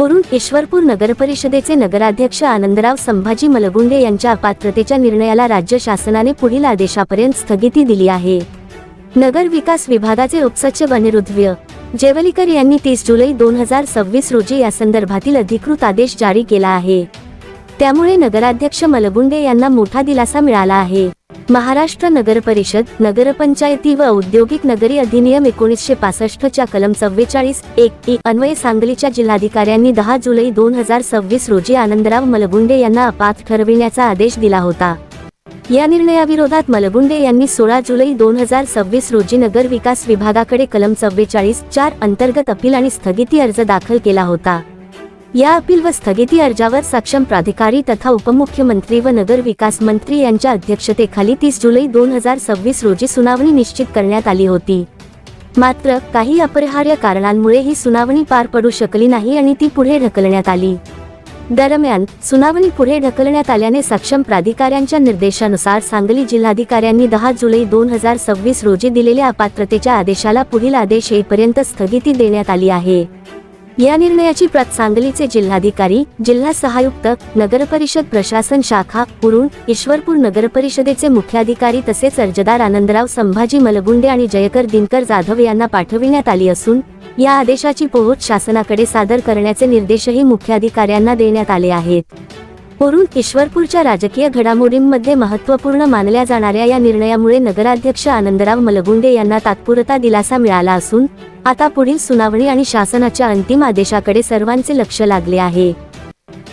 वरून ईश्वरपूर नगरपरिषदेचे नगराध्यक्ष आनंदराव संभाजी मलगुंडे यांच्या अपात्रतेच्या निर्णयाला राज्य शासनाने पुढील आदेशापर्यंत स्थगिती दिली आहे। नगर विकास विभागाचे उपसचिव अनिरुद्ध जेवलीकर यांनी 30 जुलै 2026 रोजी यासंदर्भातील अधिकृत आदेश जारी केला आहे। त्यामुळे नगराध्यक्ष मलगुंडे यांना मोठा दिलासा मिळाला आहे। महाराष्ट्र नगरपरिषद, नगरपंचायती व औद्योगिक नगरी अधिनियम 1965 च्या कलम 44(1) अन्वये सांगलीच्या जिल्हाधिकाऱ्यांनी 10 जुलै 2026 रोजी आनंदराव मलगुंडे यांना अपात्र ठरविण्याचा आदेश दिला होता। या निर्णयाविरोधात मलगुंडे यांनी 16 जुलै 2026 रोजी नगर विकास विभागाकडे कलम 44(4) अंतर्गत अपील आणि स्थगिती अर्ज दाखल केला होता। या अपील व स्थगिती अर्जावर सक्षम प्राधिकारी तथा उपमुख्यमंत्री व नगर विकास मंत्री यांच्या अध्यक्षतेखाली 30 जुलै 2026 रोजी सुनावणी निश्चित करण्यात आली होती। मात्र काही अपरिहार्य कारणांमुळे ही सुनावणी पार पडू शकली नाही आणि ती पुढे ढकलण्यात आली। दरम्यान सुनावणी पुढे ढकलण्यात आल्याने सक्षम प्राधिकाऱ्यांच्या निर्देशानुसार सांगली जिल्हाधिकाऱ्यांनी 10 जुलै 2026 रोजी दिलेल्या अपात्रतेच्या आदेशाला पुढील आदेश येईपर्यंत स्थगिती देण्यात आली आहे। या निर्णयाची प्रत सांगलीचे जिल्हाधिकारी, जिल्हा सहायुक्त, नगरपरिषद प्रशासन शाखा, वरून ईश्वरपूर नगरपरिषदेचे मुख्याधिकारी तसेच अर्जदार आनंदराव संभाजी मलगुंडे आणि जयकर दिनकर जाधव यांना पाठविण्यात आली असून या आदेशाची पोहोच शासनाकडे सादर करण्याचे निर्देशही मुख्याधिकाऱ्यांना देण्यात आले आहेत। वरून ईश्वरपूरच्या राजकीय घडामोडींमध्ये महत्त्वपूर्ण मानल्या जाणाऱ्या या निर्णयामुळे नगराध्यक्ष आनंदराव मलगुंडे यांना तात्पुरता दिलासा मिळाला असून आता पुढील सुनावणी आणि शासनाच्या अंतिम आदेशाकडे सर्वांचे लक्ष लागले आहे।